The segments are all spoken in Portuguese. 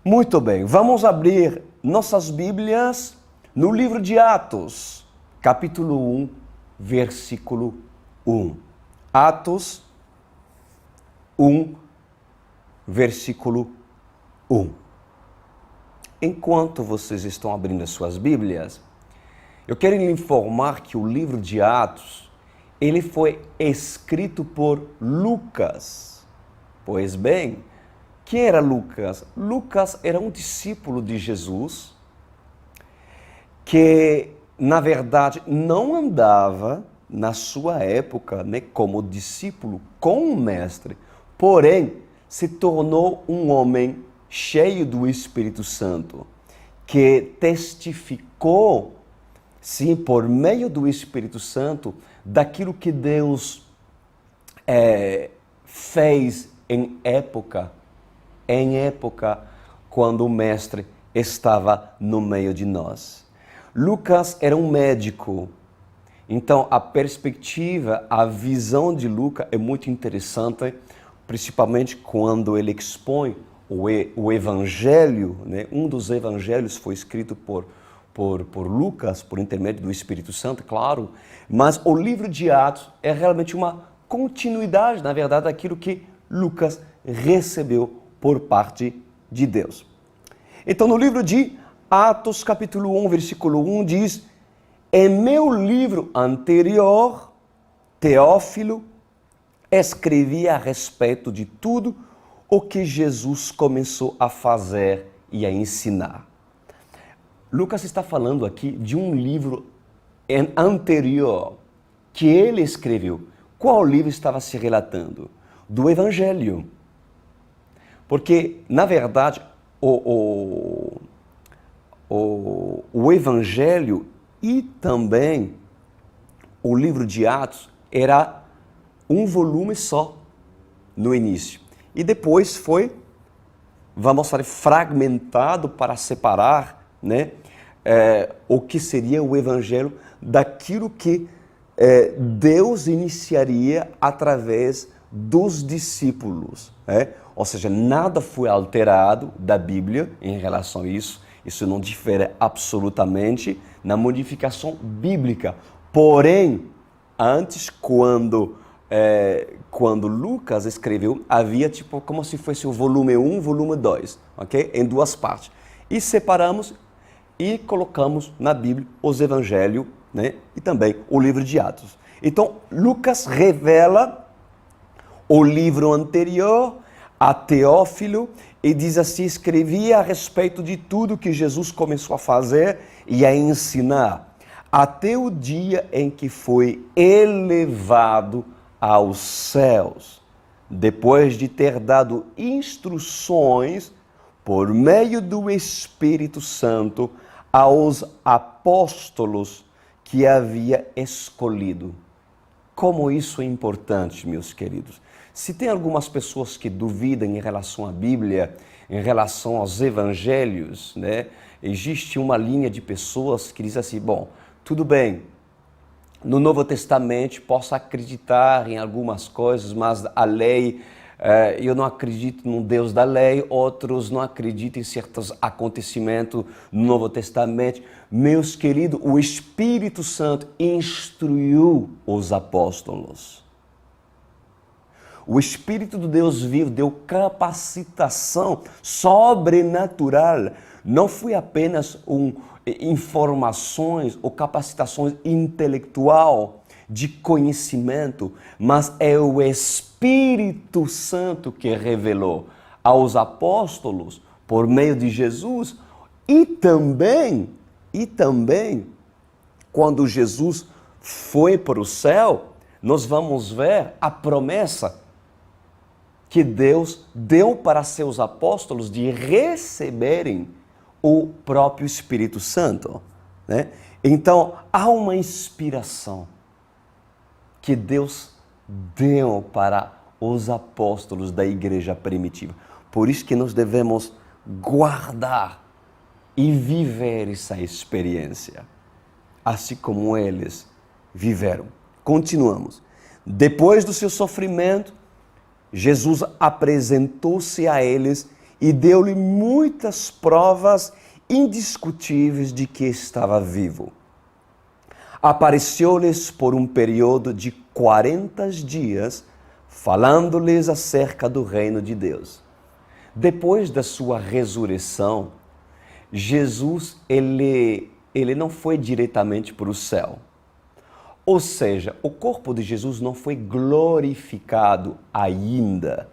Muito bem, vamos abrir nossas Bíblias no livro de Atos, capítulo 1, versículo 1. Atos 1, versículo 1. Enquanto vocês estão abrindo as suas Bíblias, eu quero lhe informar que o livro de Atos, ele foi escrito por Lucas. Pois bem, quem era Lucas? Lucas era um discípulo de Jesus que, na verdade, não andava na sua época, como discípulo com o mestre, porém se tornou um homem cheio do Espírito Santo, que testificou, sim, por meio do Espírito Santo, daquilo que Deus fez em época quando o mestre estava no meio de nós. Lucas era um médico, então a perspectiva, a visão de Lucas é muito interessante, principalmente quando ele expõe o Evangelho, né? Um dos Evangelhos foi escrito por Lucas, por intermédio do Espírito Santo, claro, mas o livro de Atos é realmente uma continuidade, na verdade, daquilo que Lucas recebeu por parte de Deus. Então, no livro de Atos, capítulo 1, versículo 1, diz: em meu livro anterior, Teófilo, escrevi a respeito de tudo o que Jesus começou a fazer e a ensinar. Lucas está falando aqui de um livro anterior que ele escreveu. Qual livro estava se relatando? Do Evangelho. Porque, na verdade, o Evangelho e também o livro de Atos era um volume só no início. E depois foi, vamos falar, fragmentado para separar, né, o que seria o Evangelho daquilo que Deus iniciaria através dos discípulos, né? Ou seja, nada foi alterado da Bíblia em relação a isso. Isso não difere absolutamente na modificação bíblica. Porém, antes, quando Lucas escreveu, havia tipo como se fosse o volume 1, volume 2, ok? Em duas partes. E separamos e colocamos na Bíblia os Evangelhos, né? E também o livro de Atos. Então, Lucas revela o livro anterior a Teófilo e diz assim: escrevi a respeito de tudo que Jesus começou a fazer e a ensinar, até o dia em que foi elevado aos céus, depois de ter dado instruções por meio do Espírito Santo aos apóstolos que havia escolhido. Como isso é importante, meus queridos. Se tem algumas pessoas que duvidam em relação à Bíblia, em relação aos Evangelhos, né? Existe uma linha de pessoas que dizem assim: bom, tudo bem, no Novo Testamento posso acreditar em algumas coisas, mas a lei, eu não acredito no Deus da lei, outros não acreditam em certos acontecimentos no Novo Testamento. Meus queridos, o Espírito Santo instruiu os apóstolos. O Espírito de Deus vivo deu capacitação sobrenatural. Não foi apenas informações ou capacitações intelectual de conhecimento, mas é o Espírito Santo que revelou aos apóstolos por meio de Jesus e também quando Jesus foi para o céu, nós vamos ver a promessa que Deus deu para seus apóstolos de receberem o próprio Espírito Santo, né? Então, há uma inspiração que Deus deu para os apóstolos da igreja primitiva. Por isso que nós devemos guardar e viver essa experiência, assim como eles viveram. Continuamos. Depois do seu sofrimento, Jesus apresentou-se a eles e deu-lhe muitas provas indiscutíveis de que estava vivo. Apareceu-lhes por um período de 40 dias, falando-lhes acerca do reino de Deus. Depois da sua ressurreição, Jesus ele não foi diretamente para o céu. Ou seja, o corpo de Jesus não foi glorificado ainda.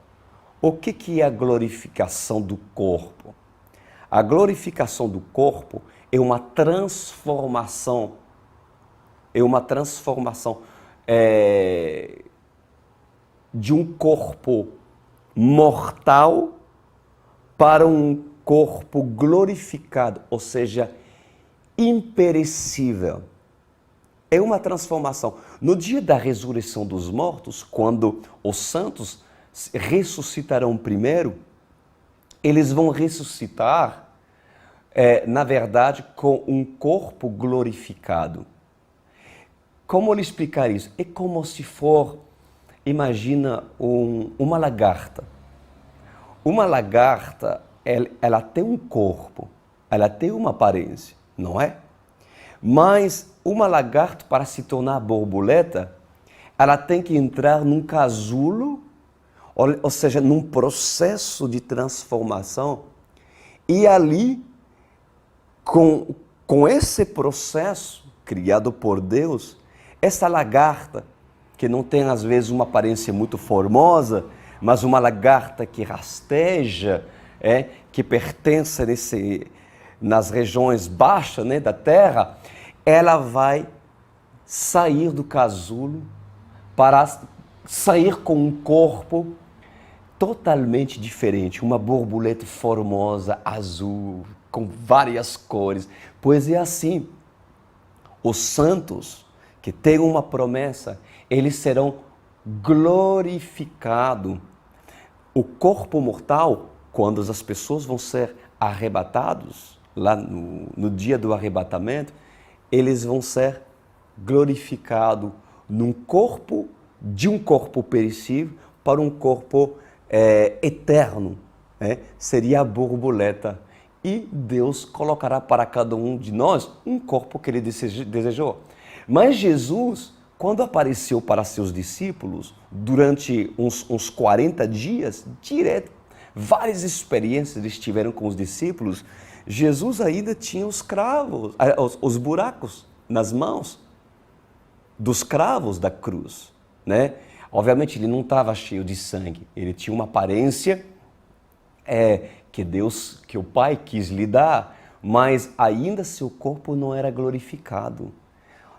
O que é a glorificação do corpo? A glorificação do corpo é uma transformação. De um corpo mortal para um corpo glorificado, ou seja, imperecível. É uma transformação. No dia da ressurreição dos mortos, quando os santos ressuscitarão primeiro, eles vão ressuscitar, na verdade, com um corpo glorificado. Como lhe explicar isso? É como se for, imagina uma lagarta. Uma lagarta, ela tem um corpo, ela tem uma aparência, não é? Mas uma lagarta, para se tornar borboleta, ela tem que entrar num casulo, ou seja, num processo de transformação. E ali, com esse processo criado por Deus, essa lagarta, que não tem às vezes uma aparência muito formosa, mas uma lagarta que rasteja, que pertence nas regiões baixas, da terra, ela vai sair do casulo para sair com um corpo totalmente diferente, uma borboleta formosa, azul, com várias cores. Pois é assim, os santos que têm uma promessa, eles serão glorificados. O corpo mortal, quando as pessoas vão ser arrebatados, lá no dia do arrebatamento, eles vão ser glorificados de um corpo perecível para um corpo eterno. Seria a borboleta. E Deus colocará para cada um de nós um corpo que Ele desejou. Mas Jesus, quando apareceu para seus discípulos, durante uns 40 dias, várias experiências eles tiveram com os discípulos, Jesus ainda tinha os cravos, os buracos nas mãos dos cravos da cruz, Obviamente ele não estava cheio de sangue, ele tinha uma aparência que o Pai quis lhe dar, mas ainda seu corpo não era glorificado.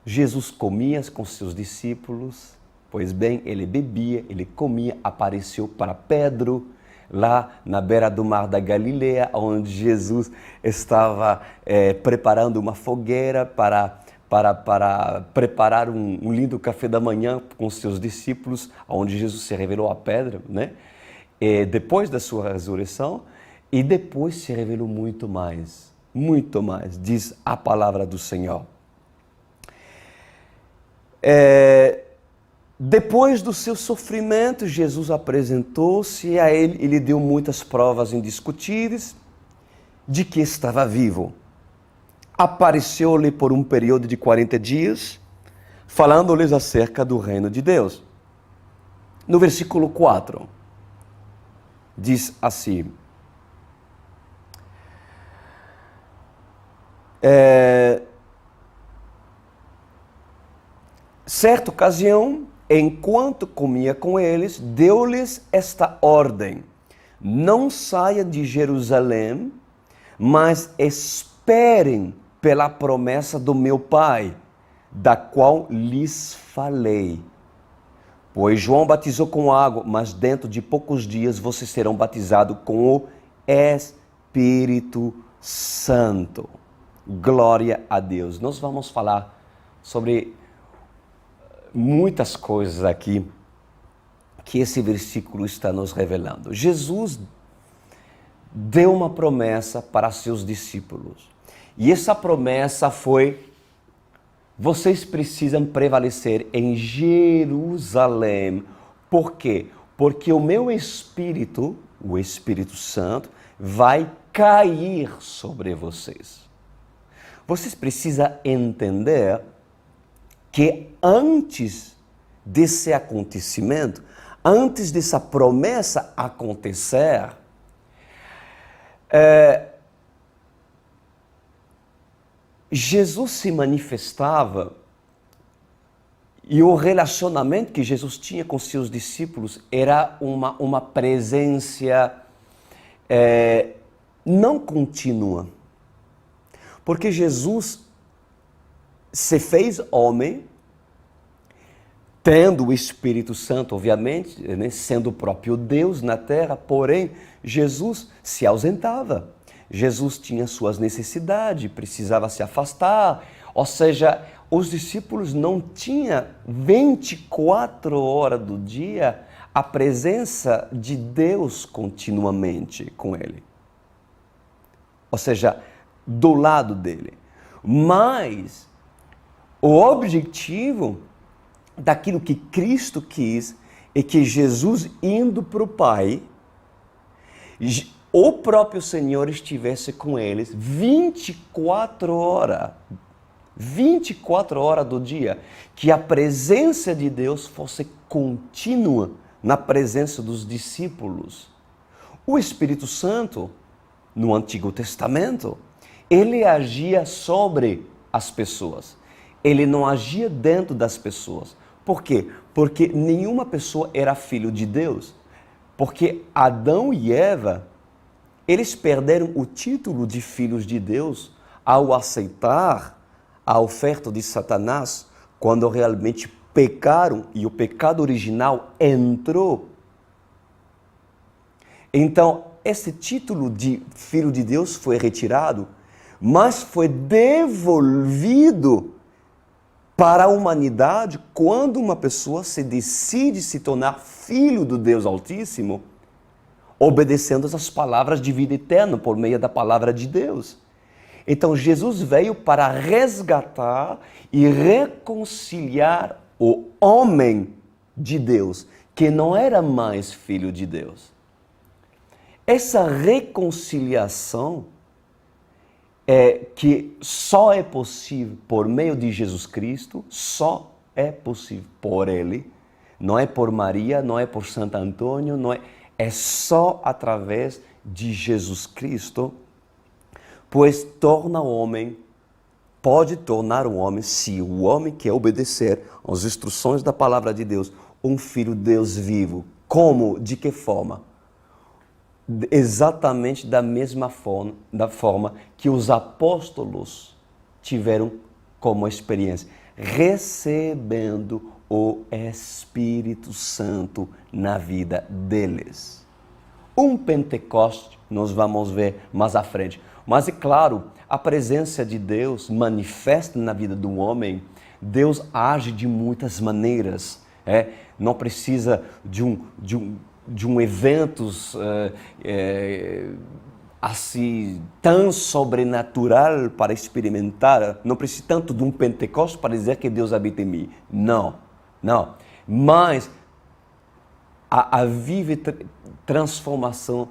Jesus comia com seus discípulos, pois bem, ele bebia, ele comia, apareceu para Pedro, lá na beira do mar da Galileia, onde Jesus estava preparando uma fogueira para preparar um lindo café da manhã com seus discípulos, onde Jesus se revelou a Pedro, depois da sua ressurreição, e depois se revelou muito mais, diz a palavra do Senhor. Depois do seu sofrimento, Jesus apresentou-se a ele e lhe deu muitas provas indiscutíveis de que estava vivo. Apareceu-lhe por um período de 40 dias, falando-lhes acerca do reino de Deus. No versículo 4, diz assim: certa ocasião, enquanto comia com eles, deu-lhes esta ordem: não saiam de Jerusalém, mas esperem pela promessa do meu Pai, da qual lhes falei. Pois João batizou com água, mas dentro de poucos dias vocês serão batizados com o Espírito Santo. Glória a Deus. Nós vamos falar sobre muitas coisas aqui que esse versículo está nos revelando. Jesus deu uma promessa para seus discípulos. E essa promessa foi: vocês precisam prevalecer em Jerusalém. Por quê? Porque o meu Espírito, o Espírito Santo, vai cair sobre vocês. Vocês precisam entender que antes desse acontecimento, antes dessa promessa acontecer, Jesus se manifestava e o relacionamento que Jesus tinha com seus discípulos era uma presença não contínua. Porque Jesus se fez homem, tendo o Espírito Santo, obviamente, né, sendo o próprio Deus na terra, porém, Jesus se ausentava. Jesus tinha suas necessidades, precisava se afastar, ou seja, os discípulos não tinham 24 horas do dia a presença de Deus continuamente com ele. Ou seja, do lado dele. Mas o objetivo daquilo que Cristo quis é que Jesus indo para o Pai, o próprio Senhor estivesse com eles 24 horas. 24 horas do dia, que a presença de Deus fosse contínua na presença dos discípulos. O Espírito Santo, no Antigo Testamento, ele agia sobre as pessoas. Ele não agia dentro das pessoas. Por quê? Porque nenhuma pessoa era filho de Deus. Porque Adão e Eva, eles perderam o título de filhos de Deus ao aceitar a oferta de Satanás, quando realmente pecaram e o pecado original entrou. Então, esse título de filho de Deus foi retirado, mas foi devolvido para a humanidade quando uma pessoa se decide se tornar filho do Deus Altíssimo, obedecendo as palavras de vida eterna por meio da palavra de Deus. Então, Jesus veio para resgatar e reconciliar o homem de Deus, que não era mais filho de Deus. Essa reconciliação que só é possível por meio de Jesus Cristo, só é possível por Ele, não é por Maria, não é por Santo Antônio, é só através de Jesus Cristo. Pois pode tornar o homem, se o homem quer obedecer às instruções da palavra de Deus, um filho de Deus vivo. Como? De que forma? Exatamente da mesma forma que os apóstolos tiveram como experiência, recebendo o Espírito Santo na vida deles. Um Pentecoste, nós vamos ver mais à frente. Mas é claro, a presença de Deus manifesta na vida do homem. Deus age de muitas maneiras. Não precisa de um eventos assim tão sobrenatural para experimentar. Não precisa tanto de um Pentecostes para dizer que Deus habita em mim. Não. Mas a viva transformação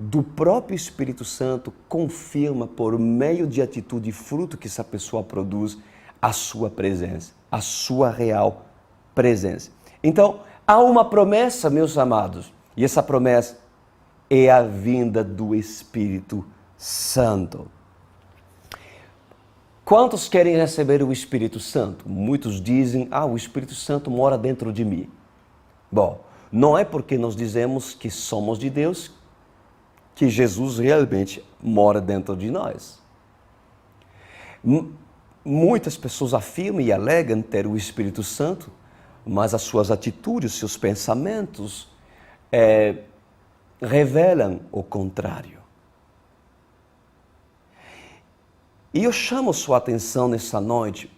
do próprio Espírito Santo confirma por meio de atitude e fruto que essa pessoa produz a sua presença, a sua real presença. Então, há uma promessa, meus amados, e essa promessa é a vinda do Espírito Santo. Quantos querem receber o Espírito Santo? Muitos dizem, o Espírito Santo mora dentro de mim. Bom, não é porque nós dizemos que somos de Deus que Jesus realmente mora dentro de nós. Muitas pessoas afirmam e alegam ter o Espírito Santo, mas as suas atitudes, seus pensamentos revelam o contrário. E eu chamo sua atenção nessa noite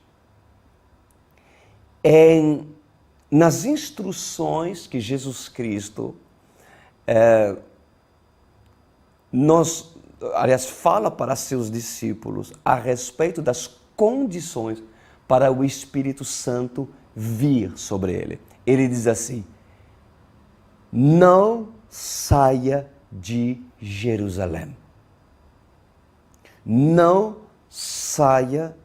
nas instruções que Jesus Cristo fala para seus discípulos a respeito das condições para o Espírito Santo vir sobre ele. Ele diz assim: não saia de Jerusalém. Não saia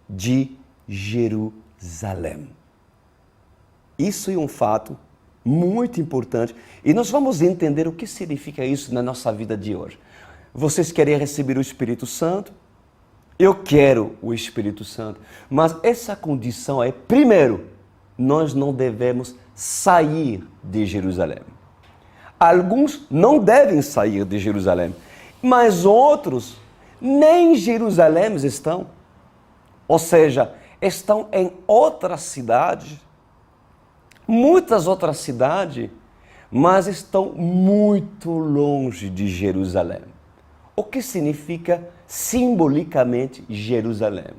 de Jerusalém. Isso é um fato muito importante e nós vamos entender o que significa isso na nossa vida de hoje. Vocês querem receber o Espírito Santo? Eu quero o Espírito Santo, mas essa condição é, primeiro, nós não devemos sair de Jerusalém. Alguns não devem sair de Jerusalém, mas outros nem em Jerusalém estão. Ou seja, estão em outras cidades, muitas outras cidades, mas estão muito longe de Jerusalém. O que significa simbolicamente Jerusalém?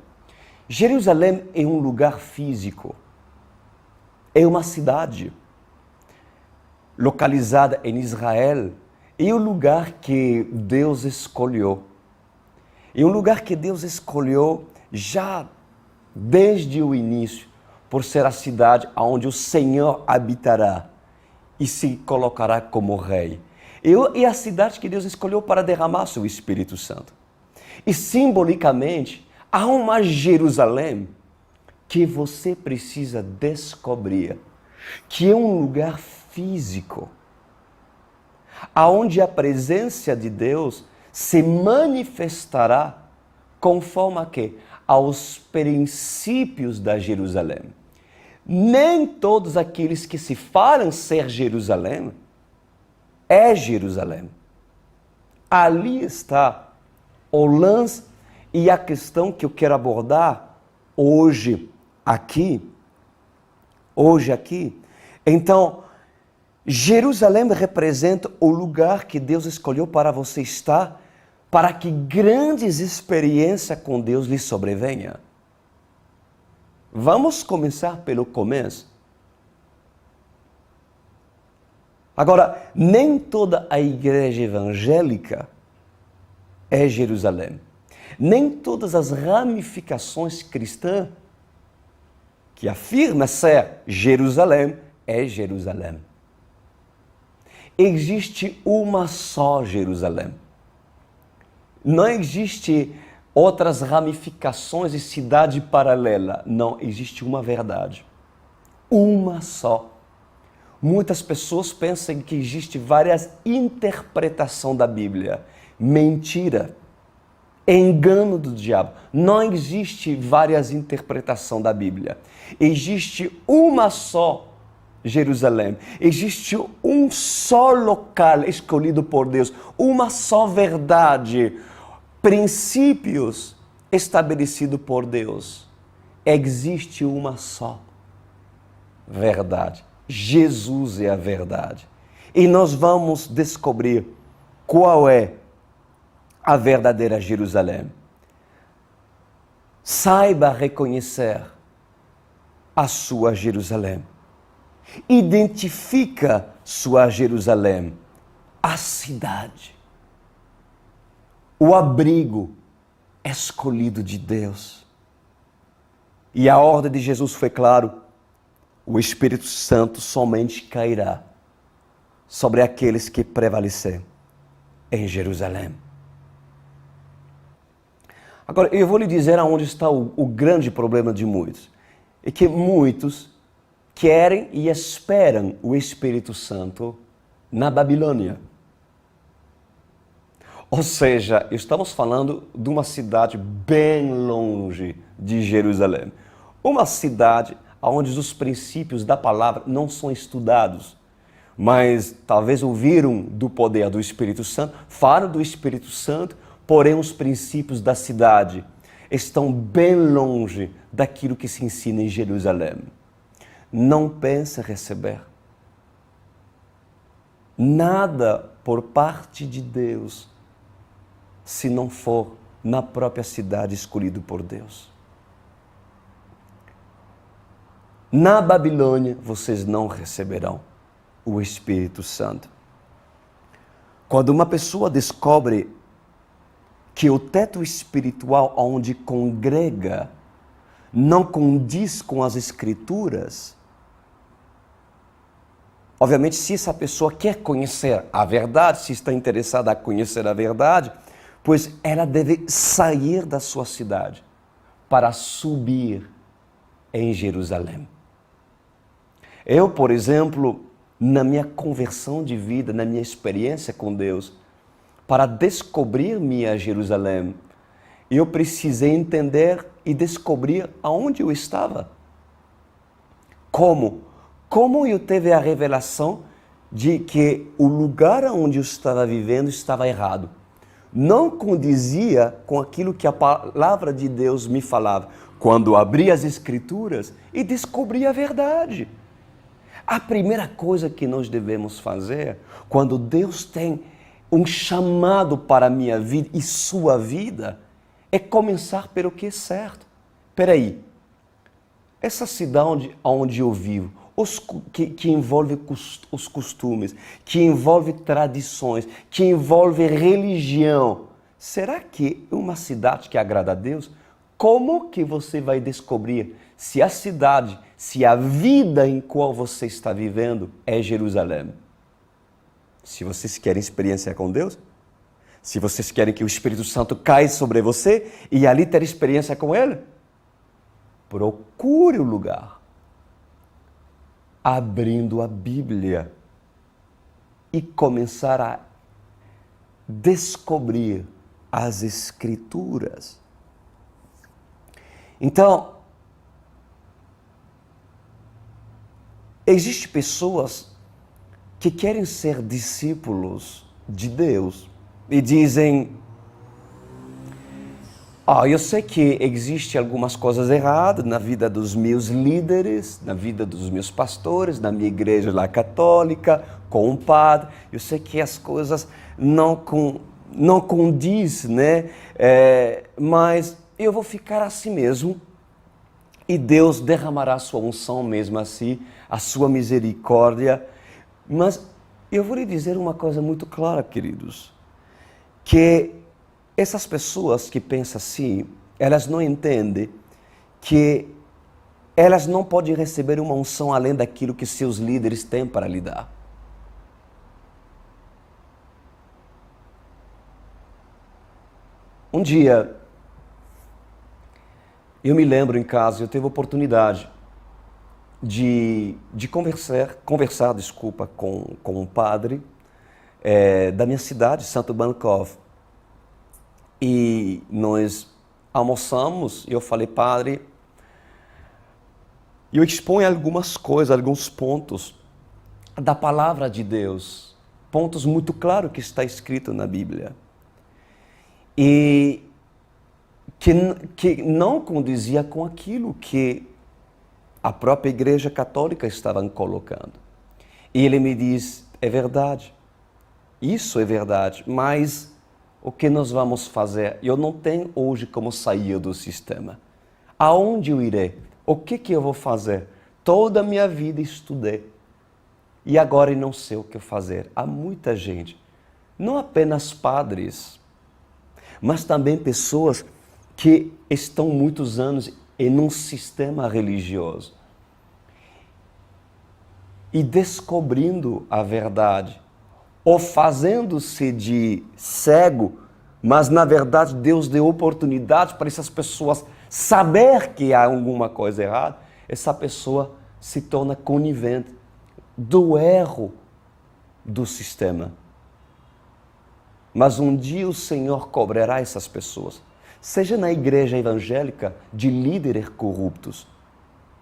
Jerusalém é um lugar físico, é uma cidade localizada em Israel, é um lugar que Deus escolheu. É um lugar que Deus escolheu já desde o início, por ser a cidade onde o Senhor habitará e se colocará como rei. É a cidade que Deus escolheu para derramar seu Espírito Santo. E simbolicamente, há uma Jerusalém que você precisa descobrir, que é um lugar físico, aonde a presença de Deus se manifestará conforme a quê? Aos princípios da Jerusalém. Nem todos aqueles que se falam ser Jerusalém é Jerusalém. Ali está o lance e a questão que eu quero abordar hoje aqui. Então, Jerusalém representa o lugar que Deus escolheu para você estar, para que grandes experiências com Deus lhe sobrevenham. Vamos começar pelo começo. Agora, nem toda a igreja evangélica é Jerusalém. Nem todas as ramificações cristãs que afirmam ser Jerusalém é Jerusalém. Existe uma só Jerusalém. Não existe outras ramificações e cidade paralela. Não, existe uma verdade. Uma só. Muitas pessoas pensam que existe várias interpretações da Bíblia. Mentira. Engano do diabo. Não existe várias interpretações da Bíblia. Existe uma só Jerusalém. Existe um só local escolhido por Deus. Uma só verdade. Princípios estabelecidos por Deus. Existe uma só verdade. Jesus é a verdade. E nós vamos descobrir qual é a verdadeira Jerusalém. Saiba reconhecer a sua Jerusalém. Identifica sua Jerusalém, a cidade, o abrigo escolhido de Deus. E a ordem de Jesus foi claro: o Espírito Santo somente cairá sobre aqueles que prevalecerem em Jerusalém. Agora, eu vou lhe dizer aonde está o grande problema de muitos. É que muitos querem e esperam o Espírito Santo na Babilônia. Ou seja, estamos falando de uma cidade bem longe de Jerusalém. Uma cidade onde os princípios da palavra não são estudados, mas talvez ouviram do poder do Espírito Santo, falam do Espírito Santo, porém os princípios da cidade estão bem longe daquilo que se ensina em Jerusalém. Não pense receber nada por parte de Deus se não for na própria cidade escolhida por Deus. Na Babilônia vocês não receberão o Espírito Santo. Quando uma pessoa descobre que o teto espiritual onde congrega não condiz com as Escrituras, Obviamente, se essa pessoa quer conhecer a verdade, se está interessada a conhecer a verdade, pois ela deve sair da sua cidade para subir em Jerusalém. Eu, por exemplo, na minha conversão de vida, na minha experiência com Deus, para descobrir minha Jerusalém, eu precisei entender e descobrir aonde eu estava. Como? Como eu tive a revelação de que o lugar onde eu estava vivendo estava errado. Não condizia com aquilo que a palavra de Deus me falava. Quando abri as Escrituras e descobri a verdade. A primeira coisa que nós devemos fazer, quando Deus tem um chamado para a minha vida e sua vida, é começar pelo que é certo. Espera aí, essa cidade onde eu vivo, que envolve os costumes, que envolve tradições, que envolve religião, será que é uma cidade que agrada a Deus? Como que você vai descobrir se a cidade, se a vida em qual você está vivendo é Jerusalém? Se vocês querem experiência com Deus, se vocês querem que o Espírito Santo caia sobre você e ali ter experiência com Ele, procure o lugar abrindo a Bíblia e começar a descobrir as Escrituras. Então, existem pessoas que querem ser discípulos de Deus e dizem: eu sei que existem algumas coisas erradas na vida dos meus líderes, na vida dos meus pastores, na minha igreja lá católica, com um padre. Eu sei que as coisas não condiz, né? Mas eu vou ficar assim mesmo e Deus derramará a sua unção mesmo assim, a sua misericórdia. Mas eu vou lhe dizer uma coisa muito clara, queridos, que essas pessoas que pensam assim, elas não entendem que elas não podem receber uma unção além daquilo que seus líderes têm para lhe dar. Um dia, eu me lembro em casa, eu tive a oportunidade de conversar com um padre da minha cidade, Santo Bankov. E nós almoçamos e eu falei: padre, eu exponho algumas coisas, alguns pontos da palavra de Deus, pontos muito claros que está escrito na Bíblia. E que não condizia com aquilo que a própria Igreja Católica estava colocando. E ele me diz: é verdade, isso é verdade, mas o que nós vamos fazer? Eu não tenho hoje como sair do sistema. Aonde eu irei? O que eu vou fazer? Toda a minha vida estudei. E agora eu não sei o que fazer. Há muita gente, não apenas padres, mas também pessoas que estão muitos anos em um sistema religioso e descobrindo a verdade, ou fazendo-se de cego, mas na verdade Deus deu oportunidade para essas pessoas saber que há alguma coisa errada. Essa pessoa se torna conivente do erro do sistema. Mas um dia o Senhor cobrará essas pessoas, seja na igreja evangélica, de líderes corruptos.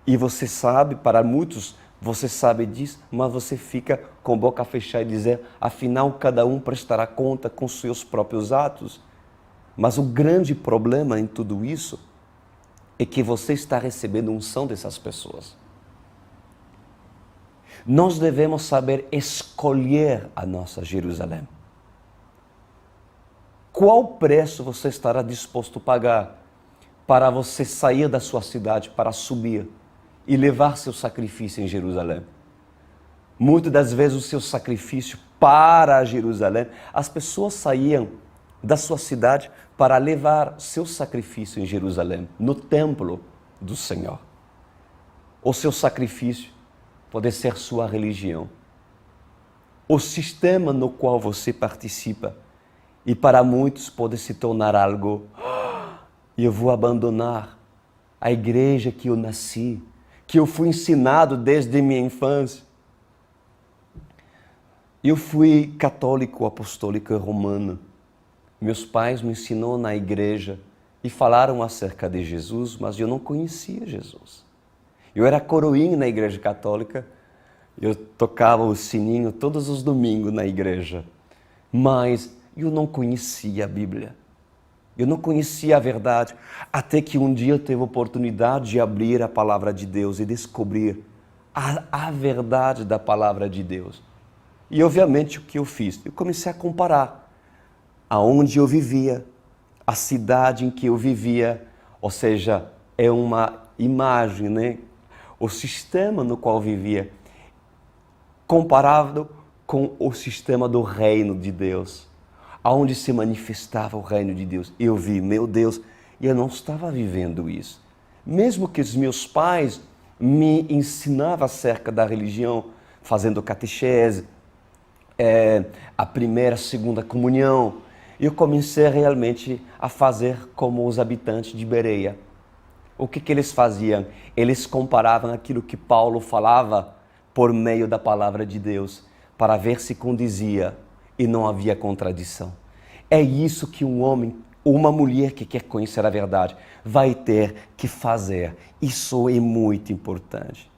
E você sabe, para muitos, você sabe disso, mas você fica com a boca fechada e dizer: afinal, cada um prestará conta com seus próprios atos. Mas o grande problema em tudo isso é que você está recebendo unção dessas pessoas. Nós devemos saber escolher a nossa Jerusalém. Qual preço você estará disposto a pagar para você sair da sua cidade, para subir e levar seu sacrifício em Jerusalém? Muitas das vezes o seu sacrifício para Jerusalém, as pessoas saíam da sua cidade para levar seu sacrifício em Jerusalém, no templo do Senhor. O seu sacrifício pode ser sua religião, o sistema no qual você participa. E para muitos pode se tornar algo, eu vou abandonar a igreja que eu nasci, que eu fui ensinado desde minha infância. Eu fui católico, apostólico e romano. Meus pais me ensinaram na igreja e falaram acerca de Jesus, mas eu não conhecia Jesus. Eu era coroinha na igreja católica, eu tocava o sininho todos os domingos na igreja, mas eu não conhecia a Bíblia. Eu não conhecia a verdade, até que um dia eu tive a oportunidade de abrir a palavra de Deus e descobrir a verdade da palavra de Deus. E obviamente o que eu fiz? Eu comecei a comparar aonde eu vivia, a cidade em que eu vivia, ou seja, é uma imagem, né? O sistema no qual eu vivia, comparado com o sistema do reino de Deus, aonde se manifestava o reino de Deus. Eu vi, meu Deus, eu não estava vivendo isso. Mesmo que os meus pais me ensinavam acerca da religião, fazendo catequese, a primeira, segunda comunhão, eu comecei realmente a fazer como os habitantes de Bereia. O que eles faziam? Eles comparavam aquilo que Paulo falava por meio da palavra de Deus, para ver se condizia e não havia contradição. É isso que um homem, uma mulher que quer conhecer a verdade, vai ter que fazer. Isso é muito importante.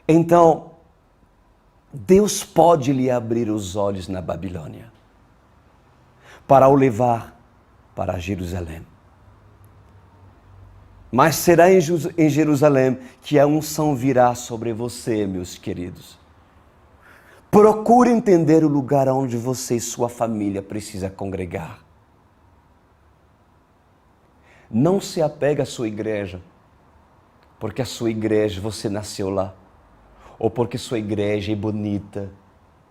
Então, Deus pode lhe abrir os olhos na Babilônia para o levar para Jerusalém. Mas será em Jerusalém que a unção virá sobre você, meus queridos. Procure entender o lugar onde você e sua família precisam congregar. Não se apegue à sua igreja, porque a sua igreja, você nasceu lá. Ou porque sua igreja é bonita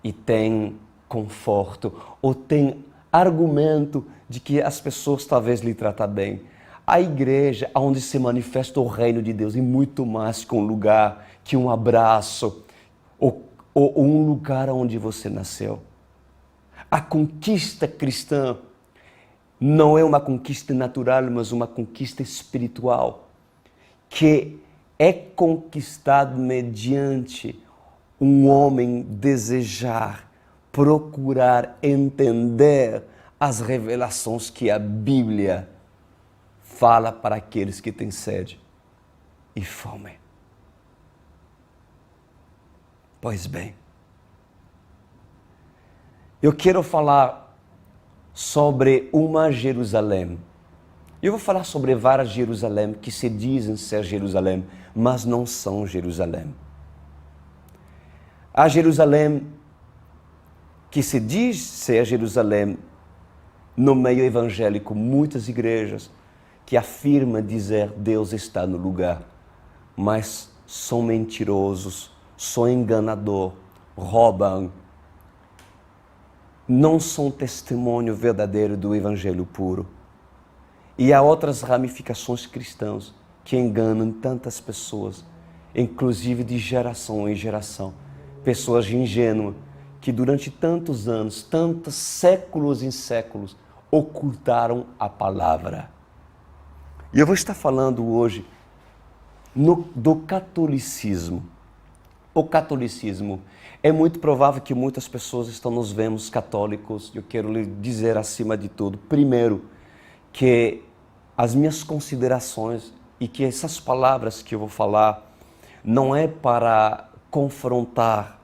e tem conforto, ou tem argumento de que as pessoas talvez lhe tratam bem. A igreja onde se manifesta o reino de Deus é muito mais que um lugar, que um abraço, ou um lugar onde você nasceu. A conquista cristã não é uma conquista natural, mas uma conquista espiritual, que é conquistado mediante um homem desejar, procurar entender as revelações que a Bíblia fala para aqueles que têm sede e fome. Pois bem, eu quero falar sobre uma Jerusalém. Eu vou falar sobre várias Jerusalém que se dizem ser Jerusalém, mas não são Jerusalém. A Jerusalém que se diz ser Jerusalém, no meio evangélico, muitas igrejas que afirmam dizer Deus está no lugar, mas são mentirosos, são enganadores, roubam, não são testemunho verdadeiro do evangelho puro. E há outras ramificações cristãs que enganam tantas pessoas, inclusive de geração em geração. Pessoas ingênuas que durante tantos anos, tantos séculos em séculos, ocultaram a palavra. E eu vou estar falando hoje do catolicismo. O catolicismo, é muito provável que muitas pessoas estão nos vendo católicos. Eu quero lhe dizer acima de tudo, primeiro, que as minhas considerações e que essas palavras que eu vou falar não é para confrontar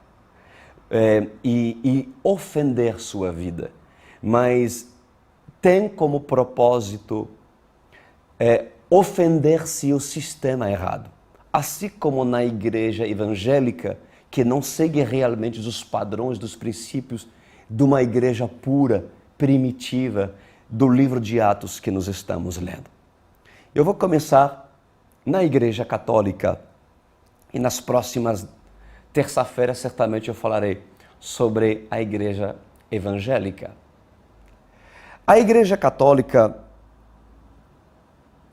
e ofender sua vida, mas tem como propósito ofender-se o sistema errado. Assim como na igreja evangélica, que não segue realmente os padrões, dos princípios de uma igreja pura, primitiva, do livro de Atos que nós estamos lendo. Eu vou começar na igreja católica e nas próximas terça-feiras certamente eu falarei sobre a igreja evangélica. A igreja católica,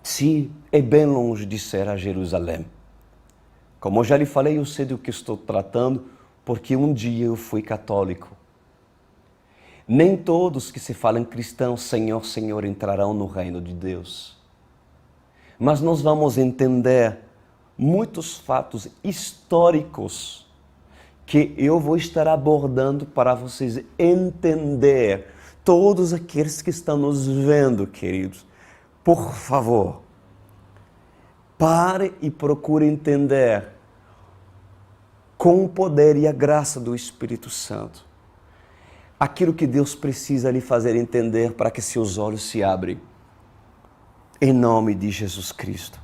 sim, é bem longe de ser a Jerusalém. Como eu já lhe falei, eu sei do que estou tratando, porque um dia eu fui católico Nem todos que se falam cristãos, Senhor, Senhor, entrarão no reino de Deus. Mas nós vamos entender muitos fatos históricos que eu vou estar abordando para vocês entender. Todos aqueles que estão nos vendo, queridos, por favor, pare e procure entender com o poder e a graça do Espírito Santo aquilo que Deus precisa lhe fazer entender para que seus olhos se abrem. Em nome de Jesus Cristo.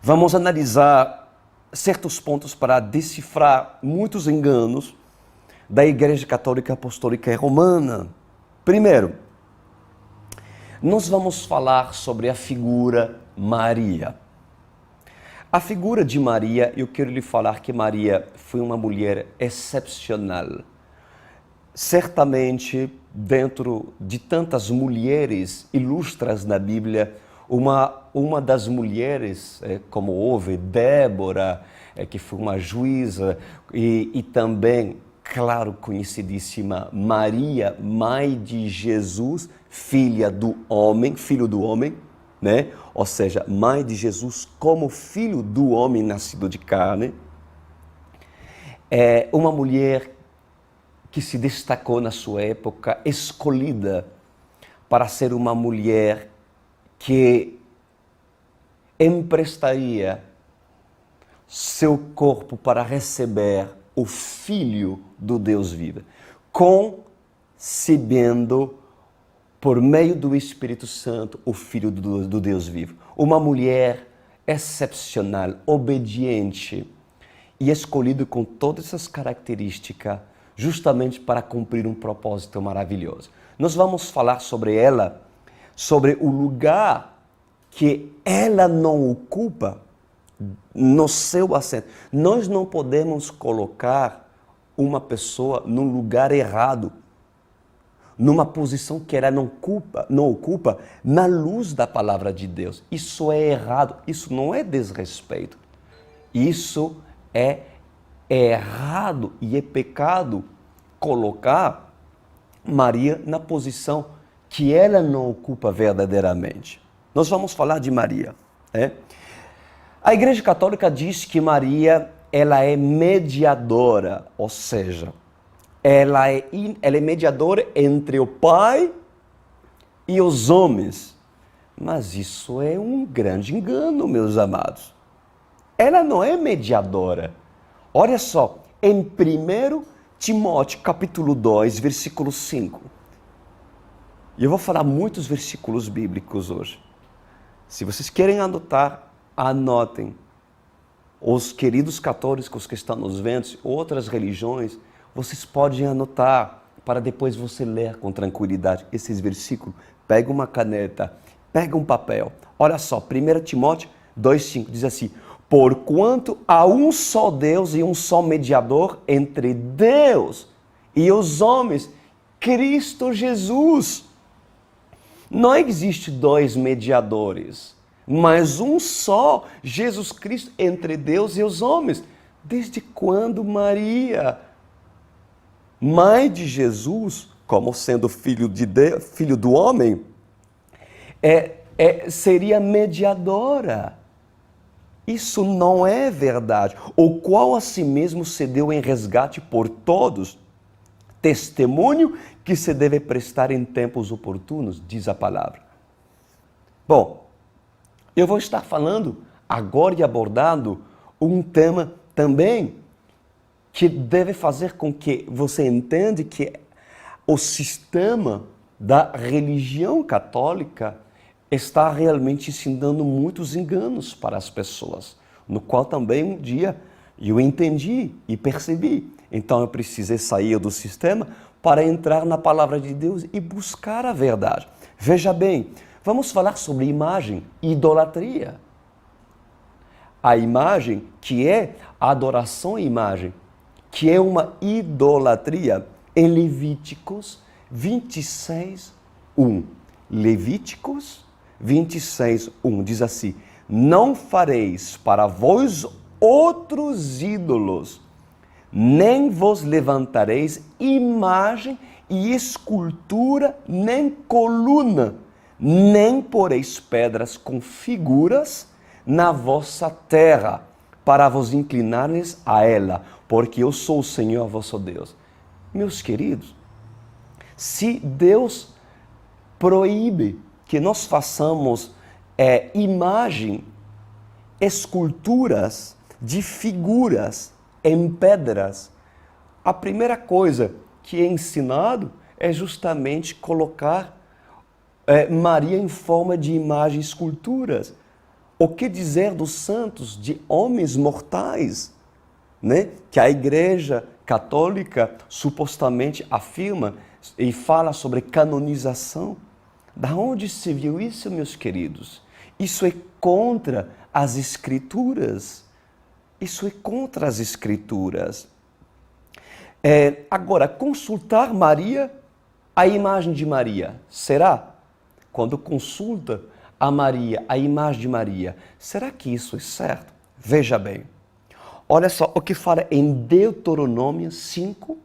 Vamos analisar certos pontos para decifrar muitos enganos da Igreja Católica Apostólica Romana. Primeiro, nós vamos falar sobre a figura Maria. A figura de Maria, eu quero lhe falar que Maria foi uma mulher excepcional. Certamente, dentro de tantas mulheres ilustras na Bíblia, uma das mulheres, como houve Débora, que foi uma juíza, e também, claro, conhecidíssima Maria, mãe de Jesus, filho do homem, né? Ou seja, mãe de Jesus como filho do homem nascido de carne. É uma mulher que se destacou na sua época, escolhida para ser uma mulher que emprestaria seu corpo para receber o Filho do Deus vivo, concebendo por meio do Espírito Santo o Filho do Deus vivo. Uma mulher excepcional, obediente e escolhida com todas essas características justamente para cumprir um propósito maravilhoso. Nós vamos falar sobre ela, sobre o lugar que ela não ocupa no seu assento. Nós não podemos colocar uma pessoa num lugar errado, numa posição que ela não ocupa na luz da palavra de Deus. Isso é errado, isso não é desrespeito. Isso é errado e é pecado colocar Maria na posição que ela não ocupa verdadeiramente. Nós vamos falar de Maria. A Igreja Católica diz que Maria ela é mediadora, ou seja, ela é mediadora entre o Pai e os homens. Mas isso é um grande engano, meus amados. Ela não é mediadora. Olha só, em 1 Timóteo, capítulo 2, versículo 5. E eu vou falar muitos versículos bíblicos hoje. Se vocês querem anotar, anotem. Os queridos católicos que estão nos vendo, outras religiões, vocês podem anotar para depois você ler com tranquilidade esses versículos. Pega uma caneta, pega um papel. Olha só, 1 Timóteo 2,5 diz assim: porquanto há um só Deus e um só mediador entre Deus e os homens, Cristo Jesus. Não existe dois mediadores, mas um só, Jesus Cristo, entre Deus e os homens. Desde quando Maria, mãe de Jesus, como sendo filho de Deus, filho do homem, seria mediadora? Isso não é verdade. O qual a si mesmo se deu em resgate por todos, testemunho que se deve prestar em tempos oportunos, diz a palavra. Bom, eu vou estar falando agora e abordando um tema também que deve fazer com que você entenda que o sistema da religião católica está realmente ensinando muitos enganos para as pessoas, no qual também um dia eu entendi e percebi. Então eu precisei sair do sistema para entrar na palavra de Deus e buscar a verdade. Veja bem, vamos falar sobre imagem e idolatria. A imagem, que é a adoração à imagem, que é uma idolatria, em Levíticos 26, 1. Levíticos 26, 1 diz assim: não fareis para vós outros ídolos, nem vos levantareis imagem e escultura, nem coluna, nem poreis pedras com figuras na vossa terra, para vos inclinares a ela, porque eu sou o Senhor vosso Deus. Meus queridos, se Deus proíbe que nós façamos imagem, esculturas de figuras em pedras, a primeira coisa que é ensinado é justamente colocar Maria em forma de imagem, esculturas. O que dizer dos santos, de homens mortais, né? Que a Igreja Católica supostamente afirma e fala sobre canonização. Da onde se viu isso, meus queridos? Isso é contra as Escrituras. Isso é contra as Escrituras. Agora, consultar Maria, a imagem de Maria, será? Quando consulta a Maria, a imagem de Maria, será que isso é certo? Veja bem, olha só o que fala em Deuteronômio 5,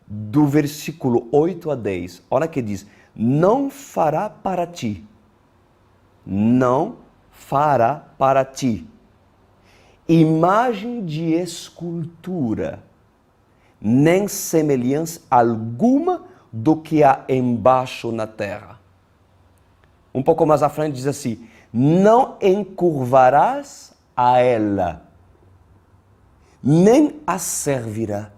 do versículo 8 a 10. Olha que diz, não fará para ti, não fará para ti imagem de escultura, nem semelhança alguma do que há embaixo na terra. Um pouco mais à frente diz assim, não encurvarás a ela, nem a servirá.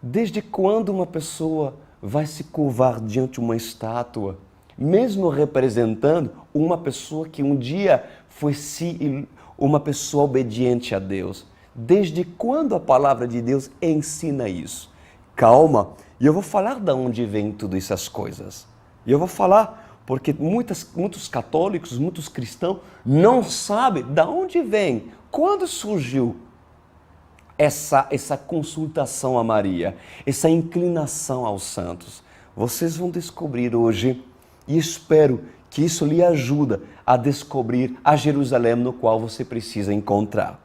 Desde quando uma pessoa vai se curvar diante de uma estátua, mesmo representando uma pessoa que um dia foi uma pessoa obediente a Deus? Desde quando a palavra de Deus ensina isso? Calma, e eu vou falar de onde vem tudo essas coisas. E eu vou falar porque muitos católicos, muitos cristãos não sabem de onde vem, quando surgiu essa consultação a Maria, essa inclinação aos santos. Vocês vão descobrir hoje, e espero que isso lhe ajude a descobrir a Jerusalém no qual você precisa encontrar.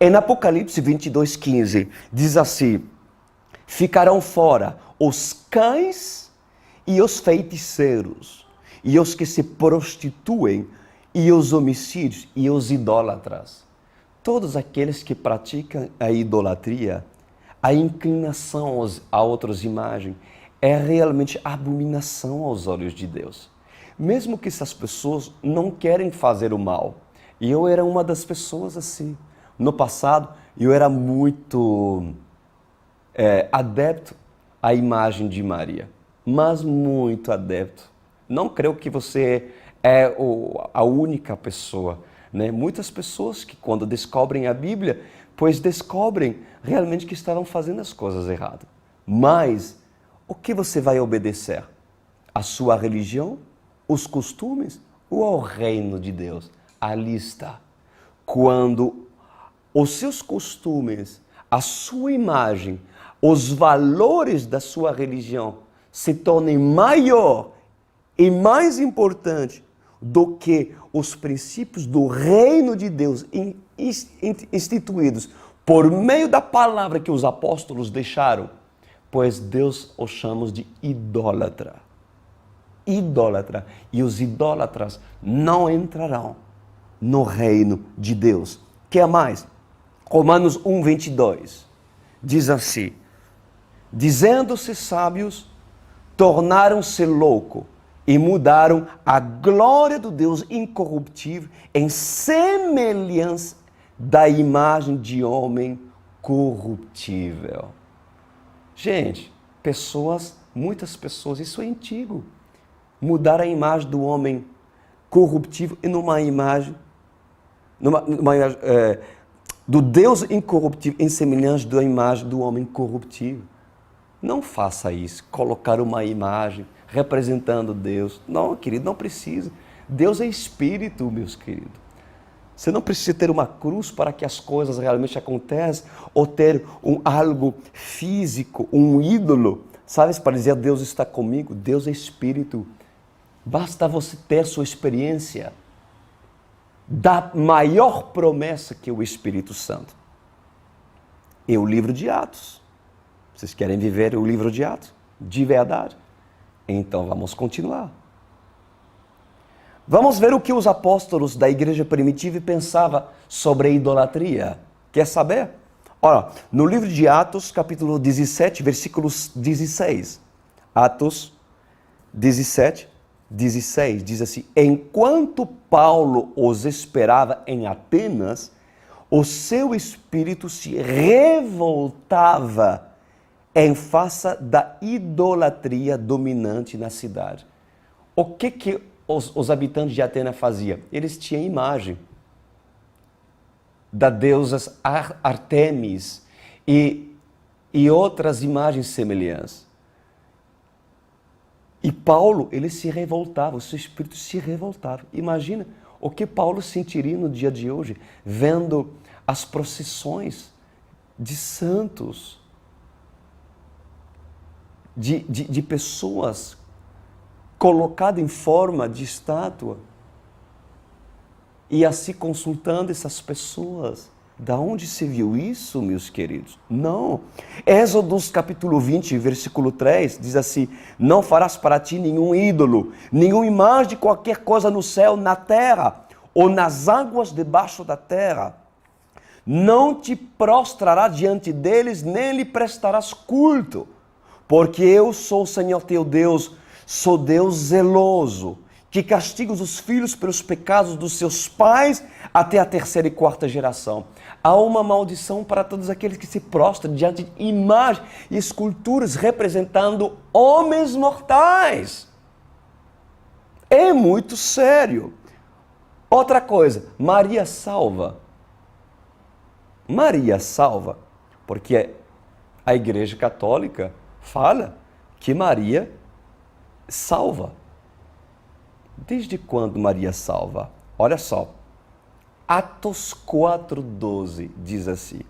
Em Apocalipse 22:15, diz assim, ficarão fora os cães e os feiticeiros, e os que se prostituem, e os homicídios, e os idólatras. Todos aqueles que praticam a idolatria, a inclinação a outras imagens, é realmente abominação aos olhos de Deus. Mesmo que essas pessoas não querem fazer o mal. E eu era uma das pessoas assim. No passado, eu era muito adepto à imagem de Maria. Mas muito adepto. Não creio que você é a única pessoa. Né? Muitas pessoas que quando descobrem a Bíblia, pois descobrem realmente que estavam fazendo as coisas erradas. Mas o que você vai obedecer? A sua religião? Os costumes? Ou ao reino de Deus? Ali está. Quando os seus costumes, a sua imagem, os valores da sua religião se tornem maior e mais importante do que os princípios do reino de Deus instituídos por meio da palavra que os apóstolos deixaram, pois Deus os chama de idólatra. Idólatra. E os idólatras não entrarão no reino de Deus. Quer mais? Romanos 1:22 diz assim, dizendo-se sábios, tornaram-se loucos, e mudaram a glória do Deus incorruptível em semelhança da imagem de homem corruptível. Gente, muitas pessoas, isso é antigo. Mudar a imagem do homem corruptível e numa imagem do Deus incorruptível em semelhança da imagem do homem corruptível. Não faça isso, colocar uma imagem representando Deus. Não, querido, não precisa. Deus é espírito, meus queridos. Você não precisa ter uma cruz para que as coisas realmente aconteçam, ou ter algo físico, um ídolo, sabe, para dizer Deus está comigo. Deus é espírito. Basta você ter sua experiência da maior promessa que é o Espírito Santo. é o livro de Atos. Vocês querem viver o livro de Atos? De verdade? Então vamos continuar. Vamos ver o que os apóstolos da igreja primitiva pensavam sobre a idolatria. Quer saber? Olha, no livro de Atos, capítulo 17, versículos 16. Atos 17, 16, diz assim: enquanto Paulo os esperava em Atenas, o seu espírito se revoltava em face da idolatria dominante na cidade. O que os habitantes de Atenas faziam? Eles tinham imagem da deusa Artemis e outras imagens semelhantes. E Paulo, ele se revoltava, o seu espírito se revoltava. Imagina o que Paulo sentiria no dia de hoje, vendo as procissões de santos, de pessoas colocadas em forma de estátua, e assim consultando essas pessoas. Da onde se viu isso, meus queridos? Não. Êxodos capítulo 20, versículo 3, diz assim: não farás para ti nenhum ídolo, nenhuma imagem de qualquer coisa no céu, na terra, ou nas águas debaixo da terra. Não te prostrarás diante deles, nem lhe prestarás culto, porque eu sou o Senhor teu Deus, sou Deus zeloso, que castiga os filhos pelos pecados dos seus pais até a terceira e quarta geração. Há uma maldição para todos aqueles que se prostram diante de imagens e esculturas representando homens mortais. É muito sério. Outra coisa, Maria salva. Maria salva, porque a Igreja Católica fala que Maria salva. Desde quando Maria salva? Olha só, Atos 4,12 diz assim: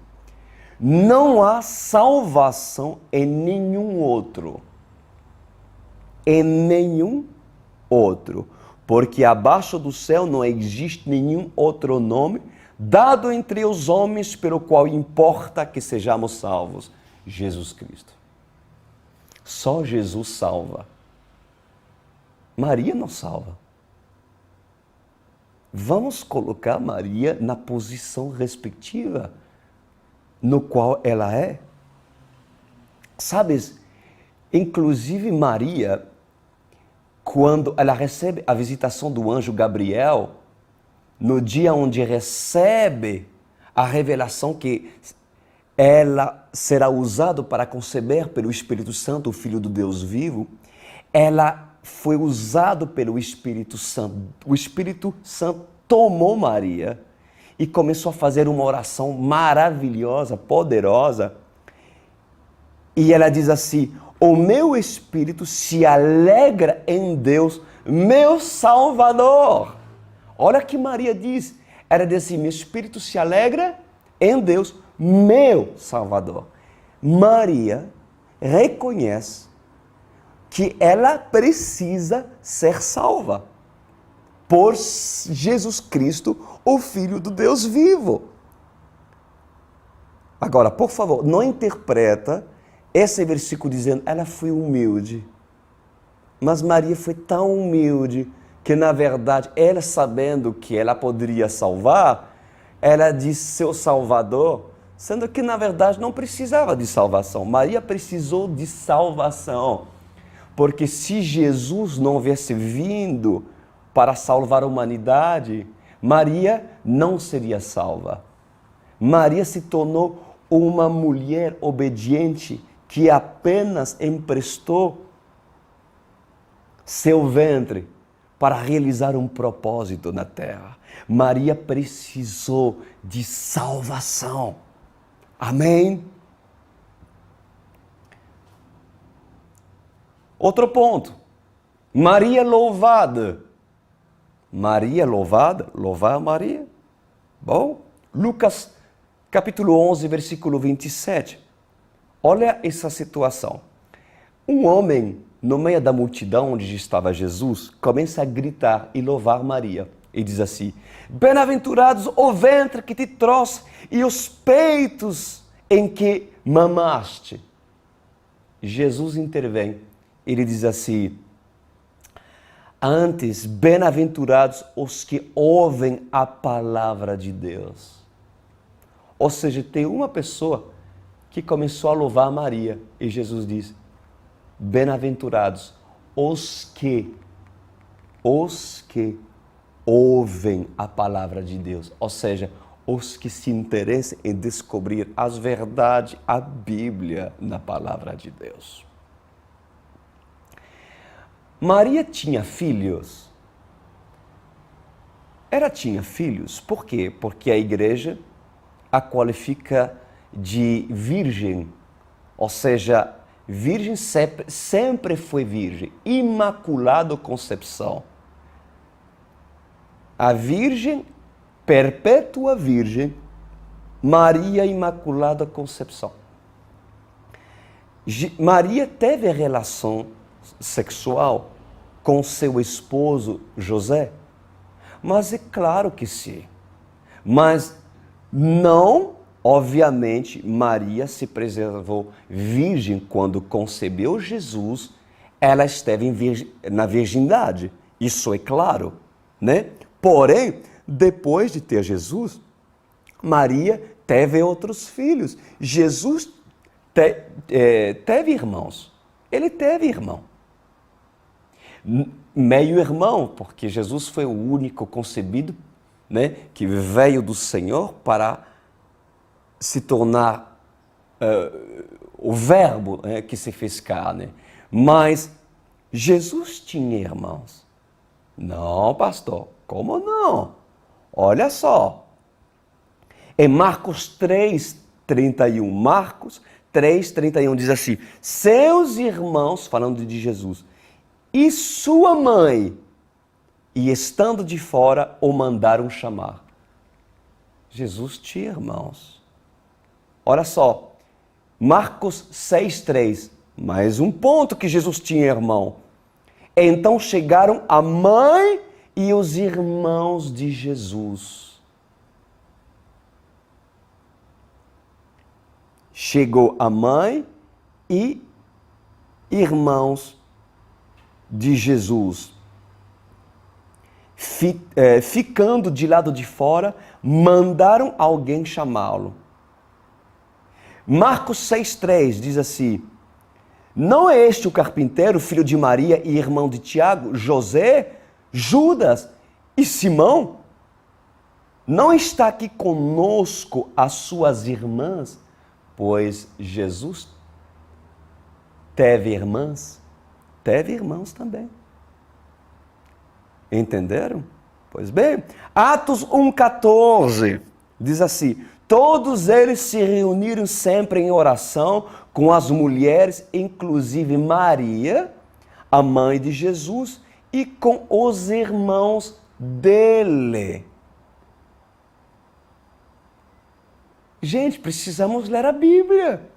não há salvação em nenhum outro, porque abaixo do céu não existe nenhum outro nome dado entre os homens pelo qual importa que sejamos salvos. Jesus Cristo. Só Jesus salva. Maria não salva. Vamos colocar Maria na posição respectiva no qual ela é. Sabes, inclusive Maria, quando ela recebe a visitação do anjo Gabriel, no dia onde recebe a revelação que ela será usada para conceber pelo Espírito Santo, o Filho do Deus vivo, ela foi usado pelo Espírito Santo. O Espírito Santo tomou Maria e começou a fazer uma oração maravilhosa, poderosa. E ela diz assim: o meu espírito se alegra em Deus, meu Salvador. Olha que Maria diz. Ela diz assim: meu espírito se alegra em Deus, meu Salvador. Maria reconhece que ela precisa ser salva por Jesus Cristo, o Filho do Deus vivo. Agora, por favor, não interpreta esse versículo dizendo ela foi humilde. Mas Maria foi tão humilde que, na verdade, ela sabendo que ela poderia salvar, ela disse seu Salvador, sendo que, na verdade, não precisava de salvação. Maria precisou de salvação. Porque se Jesus não houvesse vindo para salvar a humanidade, Maria não seria salva. Maria se tornou uma mulher obediente que apenas emprestou seu ventre para realizar um propósito na terra. Maria precisou de salvação. Amém? Outro ponto, Maria louvada. Maria louvada, louvar Maria. Bom, Lucas capítulo 11, versículo 27. Olha essa situação. Um homem, no meio da multidão onde estava Jesus, começa a gritar e louvar Maria. E diz assim: bem-aventurados o ventre que te trouxe e os peitos em que mamaste? Jesus intervém. Ele diz assim: antes, bem-aventurados os que ouvem a palavra de Deus. Ou seja, tem uma pessoa que começou a louvar a Maria. E Jesus diz: bem-aventurados os que ouvem a palavra de Deus. Ou seja, os que se interessam em descobrir as verdades, a Bíblia na palavra de Deus. Maria tinha filhos? Ela tinha filhos. Por quê? Porque a igreja a qualifica de virgem. Ou seja, virgem sempre foi virgem. Imaculada concepção. A virgem, perpétua virgem, Maria Imaculada Concepção. Maria teve relação sexual com seu esposo José? Mas é claro que sim. Mas não, obviamente, Maria se preservou virgem quando concebeu Jesus, ela esteve na virgindade. Isso é claro, né? Porém, depois de ter Jesus, Maria teve outros filhos. Jesus teve irmãos. Ele teve irmão. Meio-irmão, porque Jesus foi o único concebido, né, que veio do Senhor para se tornar o verbo, que se fez carne. Mas Jesus tinha irmãos. Não, pastor, como não? Olha só. Em Marcos 3:31, Marcos 3:31 diz assim: seus irmãos, falando de Jesus, e sua mãe, e estando de fora, o mandaram chamar. Jesus tinha irmãos. Olha só, Marcos 6:3, mais um ponto que Jesus tinha irmão. Então chegaram a mãe e os irmãos de Jesus. Chegou a mãe e irmãos de Jesus. Ficando de lado de fora, mandaram alguém chamá-lo. Marcos 6:3 diz assim: não é este o carpinteiro, filho de Maria e irmão de Tiago, José, Judas e Simão? Não está aqui conosco as suas irmãs? Pois Jesus teve irmãs, teve irmãos também. Entenderam? Pois bem, Atos 1:14 diz assim: todos eles se reuniram sempre em oração com as mulheres, inclusive Maria, a mãe de Jesus, e com os irmãos dele. Gente, precisamos ler a Bíblia.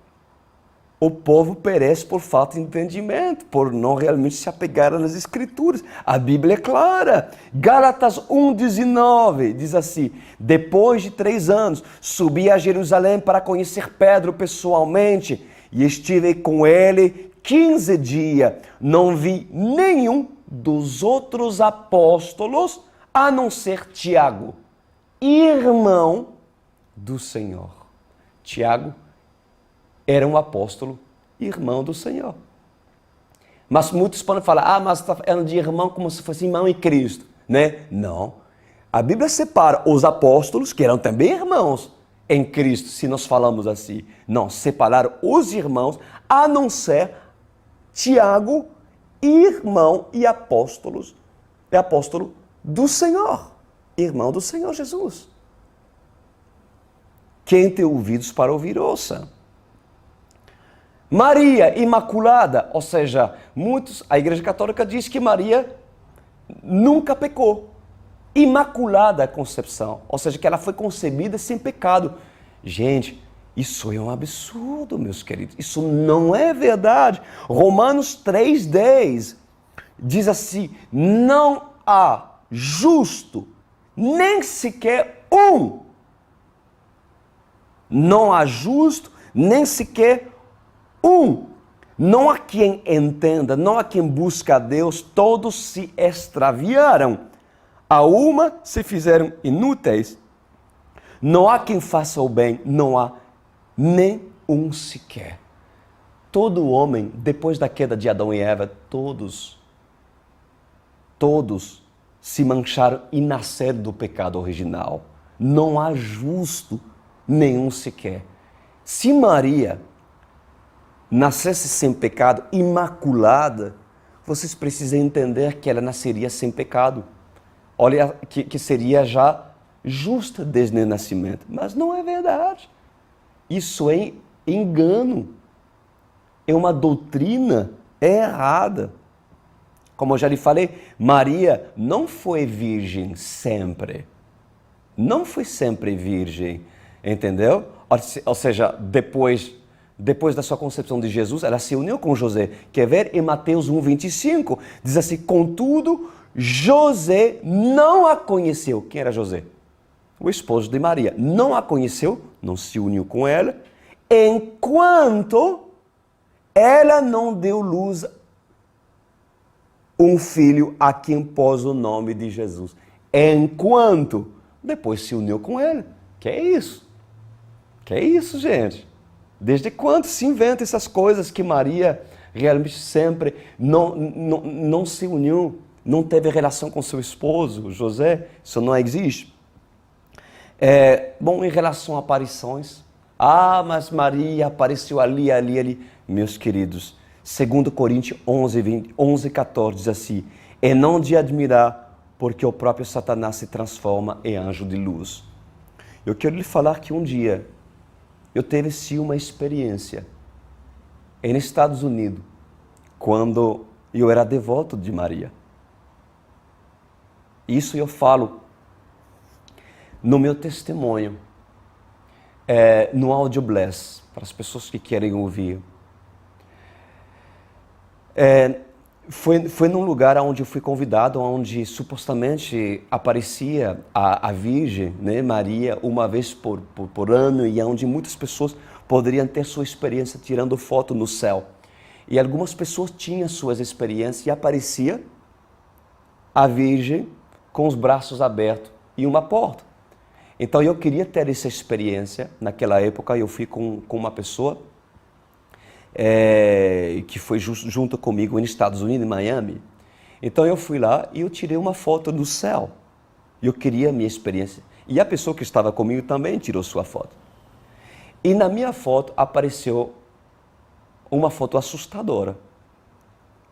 O povo perece por falta de entendimento, por não realmente se apegar nas Escrituras. A Bíblia é clara. Gálatas 1:19 diz assim: depois de 3 anos, subi a Jerusalém para conhecer Pedro pessoalmente e estive com ele 15 dias. Não vi nenhum dos outros apóstolos, a não ser Tiago, irmão do Senhor. Tiago era um apóstolo, irmão do Senhor. Mas muitos podem falar: mas está falando de irmão como se fosse irmão em Cristo, né? Não. A Bíblia separa os apóstolos, que eram também irmãos em Cristo, se nós falamos assim. Não, separaram os irmãos, a não ser Tiago, irmão e apóstolo do Senhor, irmão do Senhor Jesus. Quem tem ouvidos para ouvir, ouça. Maria Imaculada, ou seja, a Igreja Católica diz que Maria nunca pecou. Imaculada Concepção, ou seja, que ela foi concebida sem pecado. Gente, isso é um absurdo, meus queridos. Isso não é verdade. Romanos 3:10 diz assim: não há justo, nem sequer um. Não há justo, nem sequer um. Não há quem entenda, não há quem busque a Deus, todos se extraviaram. A uma se fizeram inúteis. Não há quem faça o bem, não há nem um sequer. Todo homem, depois da queda de Adão e Eva, todos se mancharam e nasceram do pecado original. Não há justo nenhum sequer. Se Maria nascesse sem pecado, imaculada, vocês precisam entender que ela nasceria sem pecado. Olha, que seria já justa desde o nascimento. Mas não é verdade. Isso é engano. É uma doutrina errada. Como eu já lhe falei, Maria não foi virgem sempre. Não foi sempre virgem, entendeu? Ou seja, depois da sua concepção de Jesus, ela se uniu com José. Quer ver? Em Mateus 1,25, diz assim, contudo, José não a conheceu. Quem era José? O esposo de Maria. Não a conheceu, não se uniu com ela, enquanto ela não deu luz um filho a quem pôs o nome de Jesus. Enquanto depois se uniu com ele. Que é isso? Que é isso, gente? Desde quando se inventa essas coisas que Maria realmente sempre não se uniu, não teve relação com seu esposo, José? Isso não existe. Bom, em relação a aparições, mas Maria apareceu ali. Meus queridos, 2 Coríntios 11, 14 diz assim, é não de admirar, porque o próprio Satanás se transforma em anjo de luz. Eu quero lhe falar que um dia eu tive sim uma experiência nos Estados Unidos, quando eu era devoto de Maria. Isso eu falo no meu testemunho, no Audio Bless, para as pessoas que querem ouvir. Foi num lugar onde eu fui convidado, onde supostamente aparecia a Virgem, né, Maria, uma vez por ano, e onde muitas pessoas poderiam ter sua experiência tirando foto no céu. E algumas pessoas tinham suas experiências e aparecia a Virgem com os braços abertos e uma porta. Então eu queria ter essa experiência. Naquela época eu fui com uma pessoa que foi junto comigo nos Estados Unidos, em Miami. Então eu fui lá e eu tirei uma foto do céu. Eu queria a minha experiência. E a pessoa que estava comigo também tirou sua foto. E na minha foto apareceu uma foto assustadora.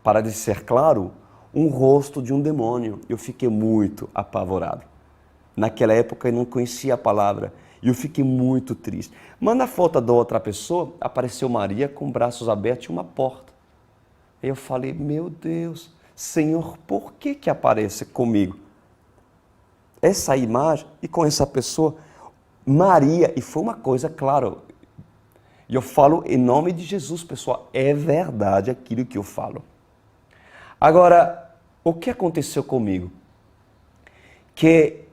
Para ser claro, um rosto de um demônio. Eu fiquei muito apavorado. Naquela época eu não conhecia a palavra. E eu fiquei muito triste. Mas na foto da outra pessoa, apareceu Maria com braços abertos e uma porta. Aí eu falei, meu Deus, Senhor, por que aparece comigo essa imagem e com essa pessoa? Maria, e foi uma coisa, claro, eu falo em nome de Jesus, pessoal, é verdade aquilo que eu falo. Agora, o que aconteceu comigo? Que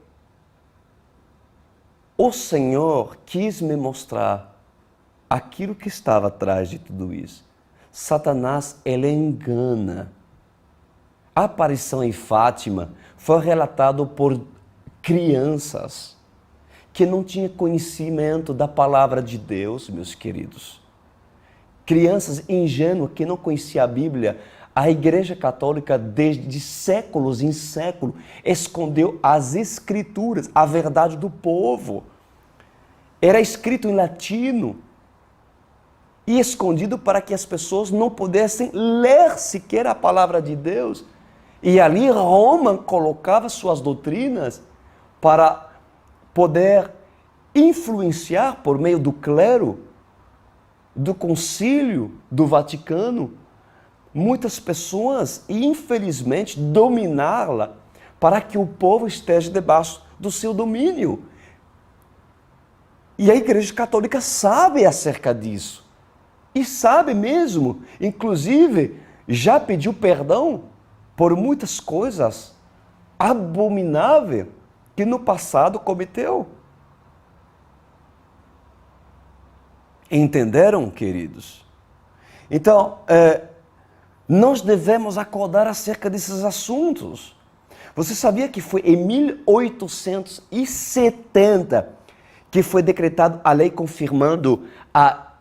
o Senhor quis me mostrar aquilo que estava atrás de tudo isso. Satanás, ele engana. A aparição em Fátima foi relatada por crianças que não tinham conhecimento da palavra de Deus, meus queridos. Crianças ingênuas que não conheciam a Bíblia. A Igreja Católica, desde séculos em séculos, escondeu as Escrituras, a verdade do povo. Era escrito em latino e escondido para que as pessoas não pudessem ler sequer a palavra de Deus. E ali Roma colocava suas doutrinas para poder influenciar por meio do clero, do concílio, do Vaticano, muitas pessoas e, infelizmente, dominá-la para que o povo esteja debaixo do seu domínio. E a Igreja Católica sabe acerca disso. E sabe mesmo, inclusive, já pediu perdão por muitas coisas abomináveis que no passado cometeu. Entenderam, queridos? Então, nós devemos acordar acerca desses assuntos. Você sabia que foi em 1870 que foi decretada a lei confirmando a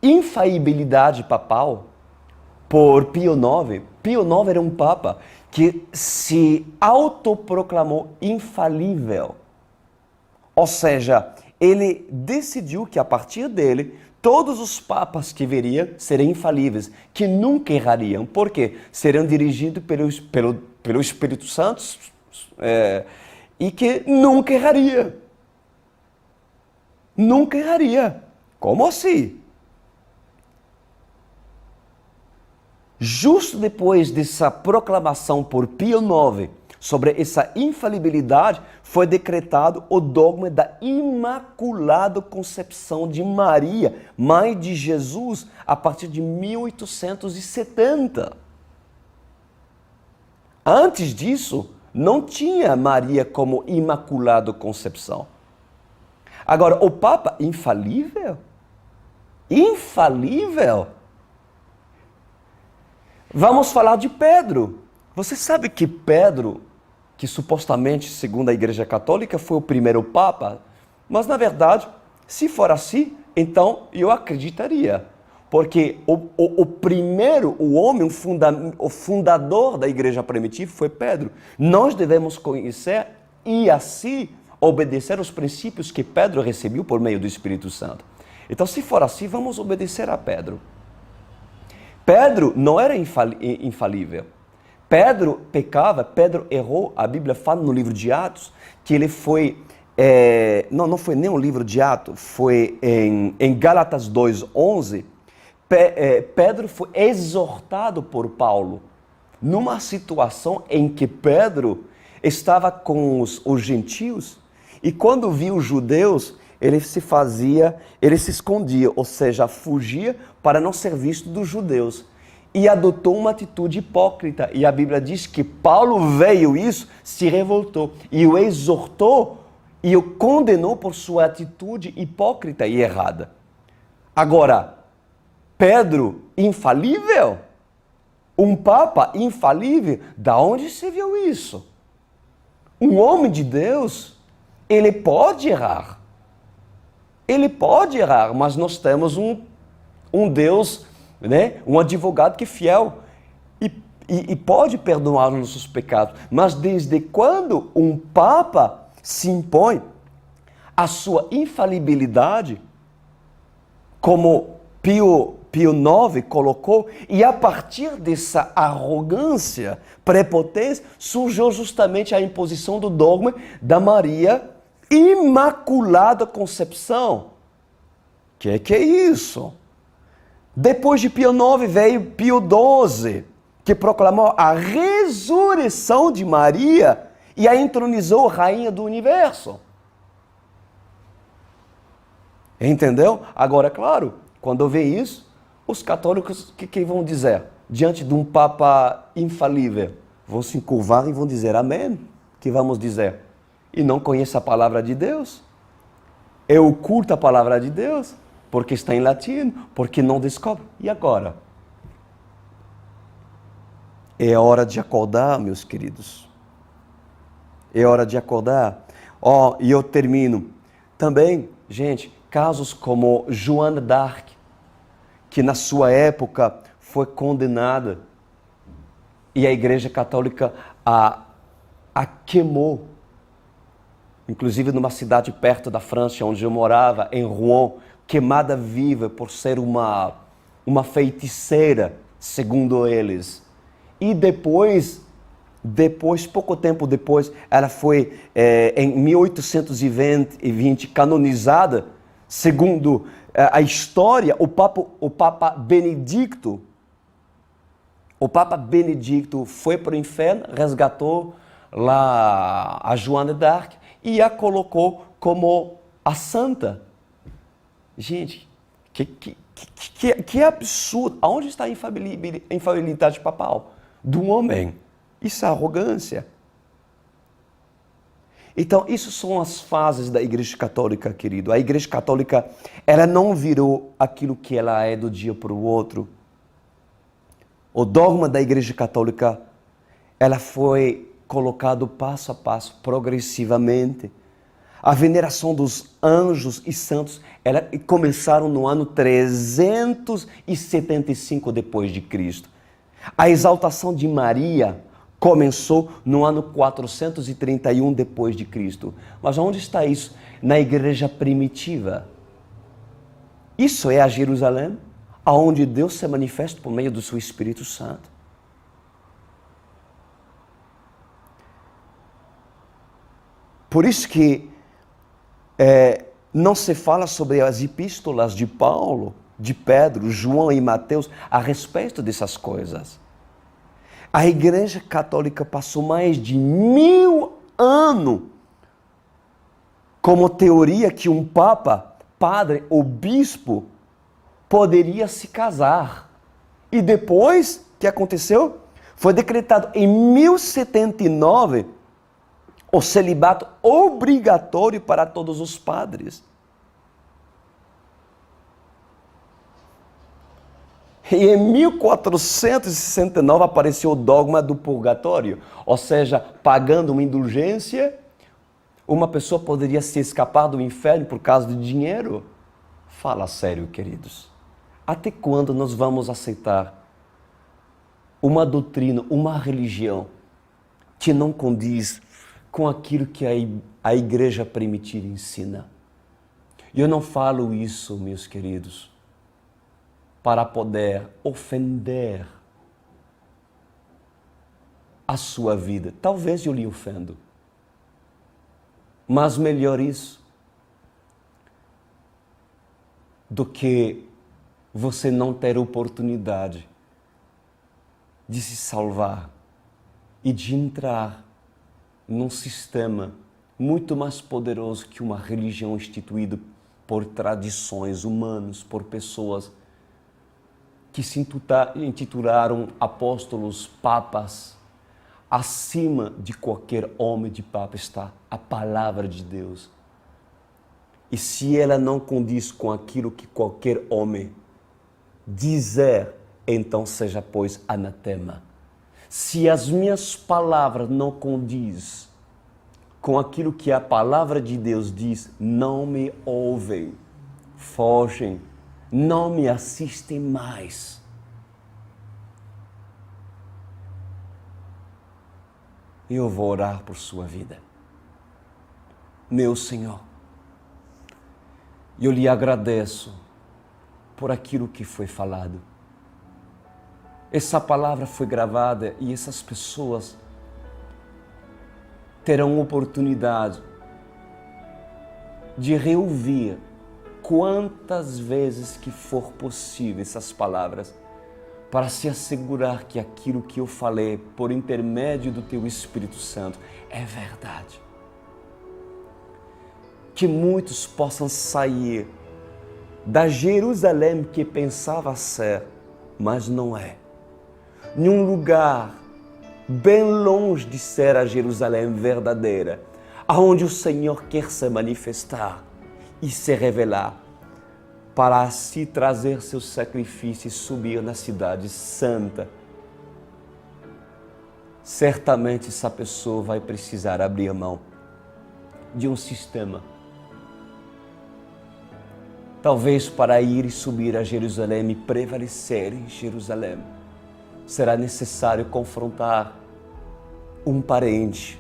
infalibilidade papal por Pio IX? Pio IX era um papa que se autoproclamou infalível. Ou seja, ele decidiu que a partir dele, todos os papas que viriam seriam infalíveis, que nunca errariam. Por quê? Seriam dirigidos pelo Espírito Santo e que nunca erraria. Nunca erraria. Como assim? Justo depois dessa proclamação por Pio IX sobre essa infalibilidade, foi decretado o dogma da Imaculada Concepção de Maria, mãe de Jesus, a partir de 1870. Antes disso, não tinha Maria como Imaculada Concepção. Agora, o Papa infalível? Infalível? Vamos falar de Pedro. Você sabe que Pedro, que supostamente, segundo a Igreja Católica, foi o primeiro Papa, mas na verdade, se for assim, então eu acreditaria. Porque o primeiro, o homem, o fundador da Igreja primitiva foi Pedro. Nós devemos conhecer e assim obedecer os princípios que Pedro recebeu por meio do Espírito Santo. Então, se for assim, vamos obedecer a Pedro. Pedro não era infalível. Pedro pecava, Pedro errou. A Bíblia fala no livro de Atos que ele foi... não foi nem um livro de Atos, foi em Gálatas 2:11. Pedro foi exortado por Paulo numa situação em que Pedro estava com os gentios e quando viu os judeus, ele se escondia, ou seja, fugia para não ser visto dos judeus. E adotou uma atitude hipócrita. E a Bíblia diz que Paulo veio isso, se revoltou e o exortou e o condenou por sua atitude hipócrita e errada. Agora, Pedro infalível? Um papa infalível? Da onde se viu isso? Um homem de Deus, ele pode errar. Ele pode errar, mas nós temos um Deus, né? Um advogado que é fiel e pode perdoar os nossos pecados. Mas desde quando um Papa se impõe a sua infalibilidade, como Pio IX colocou, e a partir dessa arrogância, prepotência, surgiu justamente a imposição do dogma da Maria Imaculada Concepção. Que é isso? Depois de Pio IX veio Pio XII, que proclamou a ressurreição de Maria e a entronizou rainha do universo. Entendeu? Agora, claro, quando eu ver isso, os católicos, o que vão dizer? Diante de um Papa infalível, vão se encurvar e vão dizer amém. Que vamos dizer? E não conhece a palavra de Deus? É oculta a palavra de Deus? Porque está em latim, porque não descobre. E agora? É hora de acordar, meus queridos. É hora de acordar. E eu termino. Também, gente, casos como Joana d'Arc, que na sua época foi condenada e a Igreja Católica a queimou. Inclusive numa cidade perto da França, onde eu morava, em Rouen, queimada viva por ser uma feiticeira, segundo eles. E depois, pouco tempo depois, ela foi, em 1820, canonizada, segundo a história, o Papa Benedicto foi para o inferno, resgatou lá a Joana d'Arc e a colocou como a santa. Gente, que absurdo! Aonde está a infalibilidade papal do homem? Isso é arrogância. Então, isso são as fases da Igreja Católica, querido. A Igreja Católica, ela não virou aquilo que ela é do dia para o outro. O dogma da Igreja Católica, ela foi colocado passo a passo, progressivamente. A veneração dos anjos e santos, ela começaram no ano 375 depois de Cristo. A exaltação de Maria começou no ano 431 depois de Cristo. Mas onde está isso? Na igreja primitiva. Isso é a Jerusalém, aonde Deus se manifesta por meio do seu Espírito Santo. Por isso que não se fala sobre as epístolas de Paulo, de Pedro, João e Mateus a respeito dessas coisas. A Igreja Católica passou mais de 1000 anos como teoria que um papa, padre ou bispo poderia se casar. E depois, o que aconteceu? Foi decretado em 1079 o celibato obrigatório para todos os padres. E em 1469 apareceu o dogma do purgatório, ou seja, pagando uma indulgência, uma pessoa poderia se escapar do inferno por causa de dinheiro. Fala sério, queridos. Até quando nós vamos aceitar uma doutrina, uma religião que não condiz com aquilo que a igreja primitiva ensina? E eu não falo isso, meus queridos, para poder ofender a sua vida. Talvez eu lhe ofendo. Mas melhor isso do que você não ter oportunidade de se salvar e de entrar num sistema muito mais poderoso que uma religião instituída por tradições humanas, por pessoas que se intitularam apóstolos, papas. Acima de qualquer homem de papa está a palavra de Deus. E se ela não condiz com aquilo que qualquer homem dizer, então seja, pois, anatema. Se as minhas palavras não condiz com aquilo que a palavra de Deus diz, não me ouvem, fogem, não me assistem mais. Eu vou orar por sua vida. Meu Senhor, eu lhe agradeço por aquilo que foi falado. Essa palavra foi gravada e essas pessoas terão oportunidade de reouvir quantas vezes que for possível essas palavras, para se assegurar que aquilo que eu falei por intermédio do Teu Espírito Santo é verdade. Que muitos possam sair da Jerusalém que pensava ser, mas não é. Em um lugar bem longe de ser a Jerusalém verdadeira, aonde o Senhor quer se manifestar e se revelar, para assim trazer seu sacrifício e subir na cidade santa. Certamente essa pessoa vai precisar abrir mão de um sistema. Talvez para ir e subir a Jerusalém e prevalecer em Jerusalém, será necessário confrontar um parente.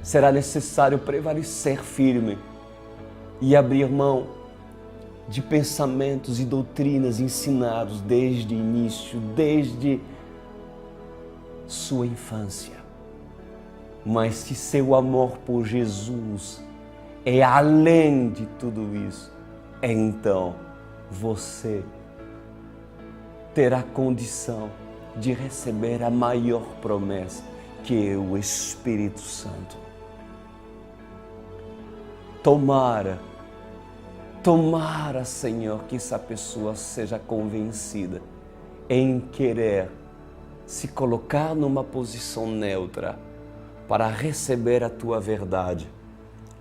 Será necessário prevalecer firme e abrir mão de pensamentos e doutrinas ensinados desde o início, desde sua infância. Mas se seu amor por Jesus é além de tudo isso, então você terá condição de receber a maior promessa, que é o Espírito Santo. Tomara, Senhor, que essa pessoa seja convencida em querer se colocar numa posição neutra para receber a tua verdade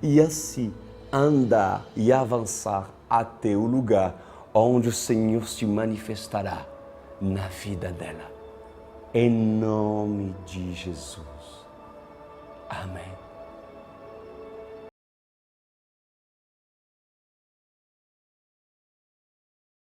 e assim andar e avançar até o lugar onde o Senhor se manifestará na vida dela. Em nome de Jesus. Amém.